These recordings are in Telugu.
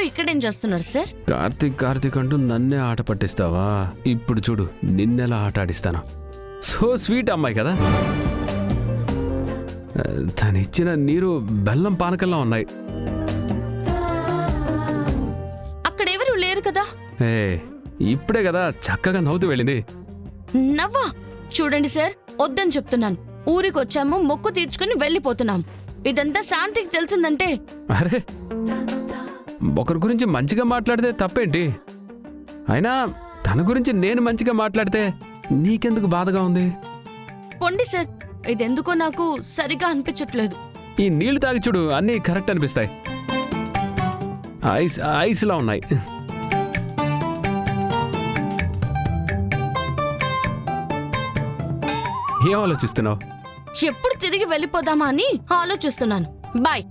ఇక్కడేం చేస్తున్నారు సార్? కార్తీక్ అంటూ నన్నే ఆట పట్టిస్తావా? ఇప్పుడు చూడు నిన్నెలా ఆట ఆడిస్తాను. సో స్వీట్ అమ్మాయి కదా. తనిచ్చిన నీరు బెల్లం పానకల్లా ఉన్నాయి. అక్కడెవరూ లేరు కదా? ఇప్పుడే కదా చక్కగా నవ్వుతూ వెళ్ళింది. నవ్వా? చూడండి సార్, వద్దని చెప్తున్నాను. ఊరికొచ్చాము, మొక్కు తీర్చుకుని వెళ్ళిపోతున్నాం. ఇదంతా శాంతికి తెలిసిందంటే. అరే, ఒకరి గురించి మంచిగా మాట్లాడితే తప్పేంటి? అయినా తన గురించి నేను మంచిగా మాట్లాడితే నీకెందుకు బాధగా ఉంది? పొండి సార్, ఇదెందుకో నాకు సరిగా అనిపించట్లేదు. ఈ నీళ్లు తాగి చూడు, అన్నీ కరెక్ట్ అనిపిస్తాయి. ఐస్లా ఉన్నాయి. ఏం ఆలోచిస్తున్నావు? ఎప్పుడు తిరిగి వెళ్ళిపోదామా అని ఆలోచిస్తున్నాను. బాయ్.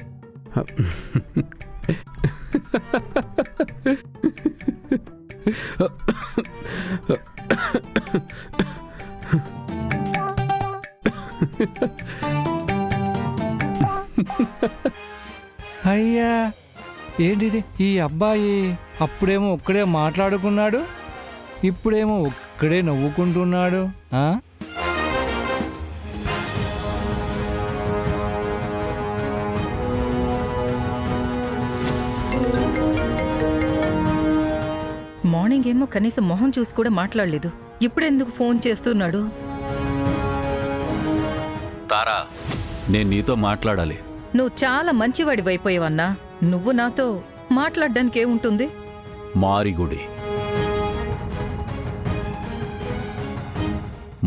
అయ్యా, ఏంటిది? ఈ అబ్బాయి అప్పుడేమో ఒక్కడే మాట్లాడుకున్నాడు, ఇప్పుడేమో ఒక్కడే నవ్వుకుంటున్నాడు. మార్నింగ్ ఏమో కనీసం మొహం చూసి కూడా మాట్లాడలేదు. ఇప్పుడెందుకు ఫోన్ చేస్తున్నాడు? తారా, నేను నీతో మాట్లాడాలి. నువ్వు చాలా మంచివాడివైపోయావన్నా. నువ్వు నాతో మాట్లాడడానికి ఏముంటుంది?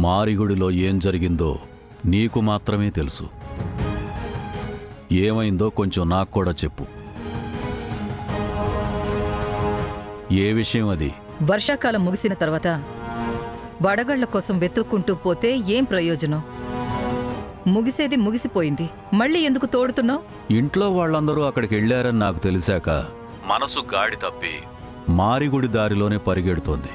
మారిగుడిలో ఏం జరిగిందో నీకు మాత్రమే తెలుసు. ఏమైందో కొంచెం నాకు కూడా చెప్పు. ఏ విషయం అది? వర్షాకాలం ముగిసిన తర్వాత వడగళ్ల కోసం వెతుక్కుంటూ పోతే ఏం ప్రయోజనం? ముగిసేది ముగిసిపోయింది, మళ్ళీ ఎందుకు తోడుతున్నావు? ఇంట్లో వాళ్ళందరూ అక్కడికి వెళ్ళారని నాకు తెలిసాక మనసు గాడి తప్పి మారిగుడి దారిలోనే పరిగెడుతోంది.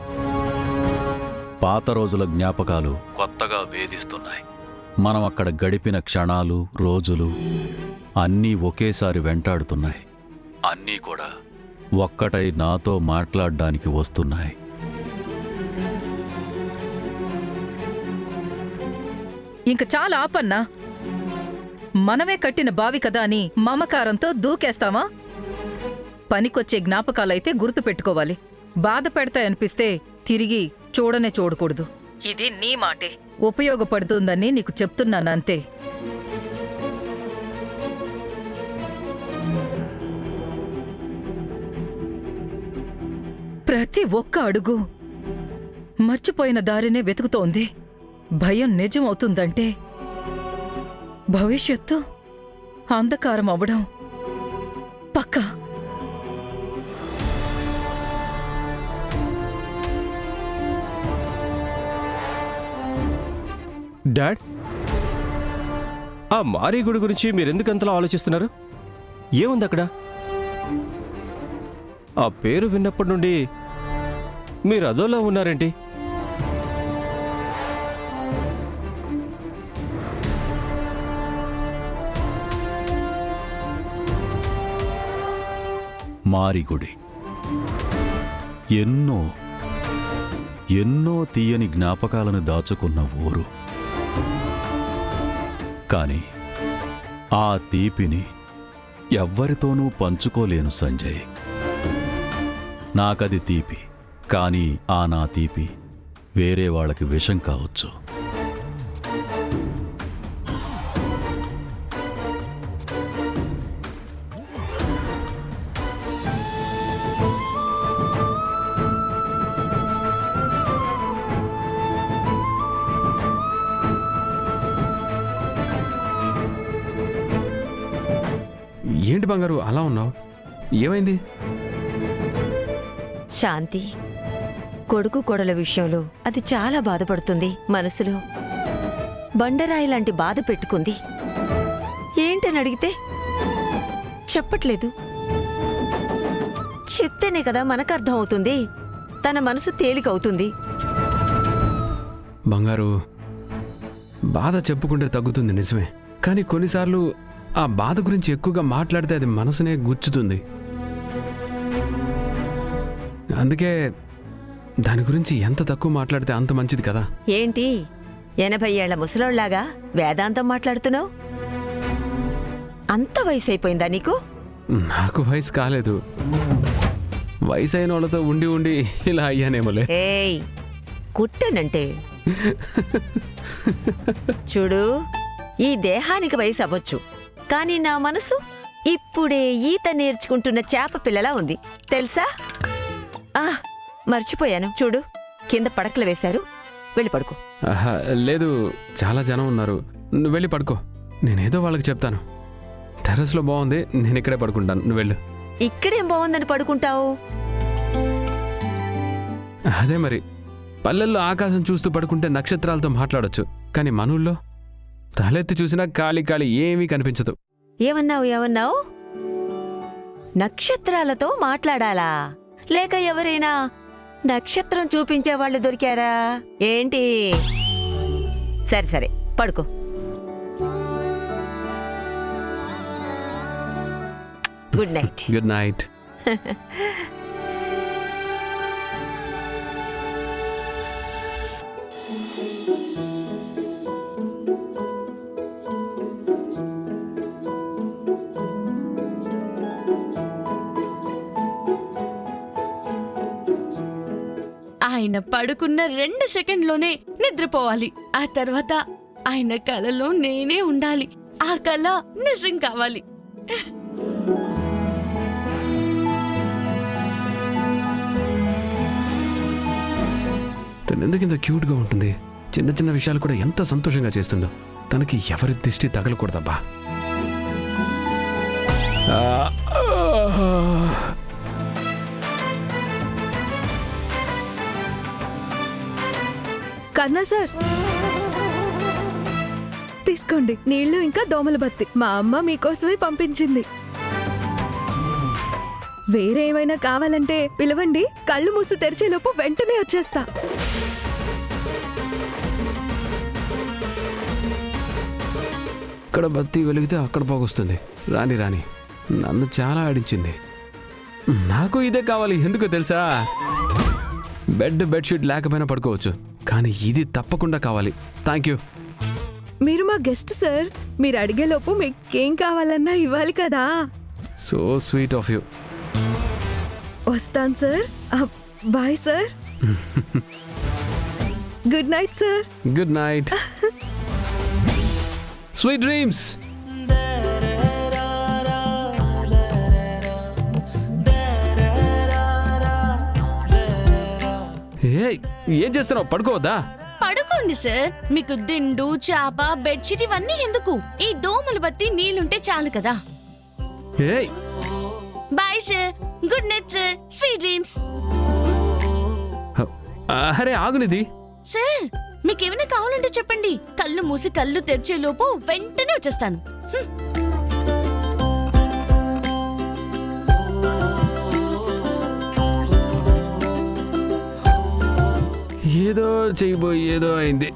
పాత రోజుల జ్ఞాపకాలు కొత్తగా వేధిస్తున్నాయి. మనం అక్కడ గడిపిన క్షణాలు, రోజులు అన్నీ ఒకేసారి వెంటాడుతున్నాయి. అన్నీ కూడా ఒక్కటై నాతో మాట్లాడ్డానికి వస్తున్నాయి. ఇంక చాలా ఆపన్నా. మనమే కట్టిన బావి కదా అని మమకారంతో దూకేస్తావా? పనికొచ్చే జ్ఞాపకాలైతే గుర్తు పెట్టుకోవాలి. బాధ పెడతాయనిపిస్తే తిరిగి చూడనే చూడకూడదు. ఇది నీ మాటే, ఉపయోగపడుతుందని నీకు చెప్తున్నానంతే. ప్రతి ఒక్క అడుగు మర్చిపోయిన దారినే వెతుకుతోంది. భయం నిజం అవుతుందంటే భవిష్యత్తు అంధకారం అవ్వడం పక్కా. డాడ్, ఆ మారిగుడి గురించి మీరెందుకంతలా ఆలోచిస్తున్నారు? ఏముంది అక్కడ? ఆ పేరు విన్నప్పటి నుండి మీరు అదోలా ఉన్నారేంటి? మారిగుడి ఎన్నో ఎన్నో తీయని జ్ఞాపకాలను దాచుకున్న ఊరు. కాని ఆ తీపిని ఎవ్వరితోనూ పంచుకోలేను సంజయ్. నాకది తీపి, కానీ ఆ నా తీపి వేరే వాళ్ళకి విషం కావచ్చు. ఏంటి బంగారు అలా ఉన్నావు? ఏమైంది? శాంతి కొడుకు కొడల విషయంలో అది చాలా బాధపడుతుంది. మనసులో బండరాయి లాంటి బాధ పెట్టుకుంది. ఏంటని అడిగితే చెప్పట్లేదు. చెప్తేనే కదా మనకు అర్థం అవుతుంది. తన మనసు తేలికవుతుంది. బంగారు, బాధ చెప్పుకుంటే తగ్గుతుంది నిజమే, కానీ కొన్నిసార్లు ఆ బాధ గురించి ఎక్కువగా మాట్లాడితే అది మనసునే గుచ్చుతుంది. అందుకే దాని గురించి ఎంత తక్కువ మాట్లాడితే అంత మంచిది కదా. ఏంటి 80 ఏళ్ల ముసలోళ్లాగా వేదాంతం మాట్లాడుతున్నావు? అంత వయసు అయిపోయిందా నీకు? నాకు వయసు కాలేదు. వయసు అయిన వాళ్ళతో ఉండి ఉండి ఇలా అయ్యానేమోలే. ఏయ్ కుట్టనంటే చూడు, ఈ దేహానికి వయసు అవ్వచ్చు, కానీ నా మనసు ఇప్పుడే ఈత నేర్చుకుంటున్న చేప పిల్లలా ఉంది తెలుసా? మర్చిపోయాను, చూడు కింద పడకలు వేశారు, వెళ్ళి పడుకో. ఆహా, లేదు, చాలా జనం ఉన్నారు. నువ్వు వెళ్ళి పడుకో, నేనేదో వాళ్ళకి చెప్తాను. టెర్రస్లో బాగుంది, నేను ఇక్కడే పడుకుంటాను, నువ్వు వెళ్ళు. ఇక్కడేం బాగుందని పడుకుంటావు? అదే మరి, పల్లెల్లో ఆకాశం చూస్తూ పడుకుంటే నక్షత్రాలతో మాట్లాడొచ్చు, కానీ మనూల్లో తలెత్తి చూసినా ఖాళీ ఖాళీ ఏమీ కనిపించదు. ఏమన్నావు? నక్షత్రాలతో మాట్లాడాలా? లేక ఎవరైనా నక్షత్రం చూపించే వాళ్ళు దొరికారా ఏంటి? సరే పడుకో. Good night. Good night. ఆయన పడుకున్న 2 సెకండ్లోనే నిద్రపోవాలి. ఆ తర్వాత ఆయన కలలో నేనే ఉండాలి. ఆ కల నిజం కావాలి. తను ఎందుకు ఇంత క్యూట్గా ఉంటుంది? చిన్న చిన్న విషయాలు కూడా ఎంత సంతోషంగా చేస్తుందో. తనకి ఎవరి దిష్టి తగలకూడదబ్బా. కన్నా సార్, తీసుకోండి నీళ్లు ఇంకా దోమల బత్తి. మా అమ్మ మీకోసమే పంపించింది. వేరే ఏమైనా కావాలంటే పిలవండి, కళ్ళు మూసి తెరిచేలోపు వెంటనే వచ్చేస్తా. ఇక్కడ బత్తి వెలిగితే అక్కడ పోగొస్తుంది. రాని నన్ను చాలా ఆడించింది. నాకు ఇదే కావాలి. ఎందుకో తెలుసా? బెడ్షీట్ లేకపోయినా పడుకోవచ్చు, కానీ ఇది తప్పకుండా కావాలి. Thank you. మీరు మా గెస్ట్ సార్. మీరు అడిగేలోపు మీకేం కావాలన్నా ఇవ్వాలి కదా. So sweet of you. వస్తాను sir. Bye sir. Good night sir. Good night. Sweet dreams. ఏం చేస్తున్నావు? పడుకోవద్దా? పడుకోండి సార్. మీకు దిండు, చాప, బెడ్షీట్ ఇవన్నీ ఎందుకు? ఈ దోమల బత్తి నీళ్ళుంటే చాలు కదా. Bye sir. Good night sir. Sweet dreams. అరే ఆగునిది. సార్, మీకేమైనా కావాలంటే చెప్పండి. కళ్ళు మూసి కళ్ళు తెరిచే లోపు వెంటనే వచ్చేస్తాను. ఏదో చేయబోయి ఏదో అయింది.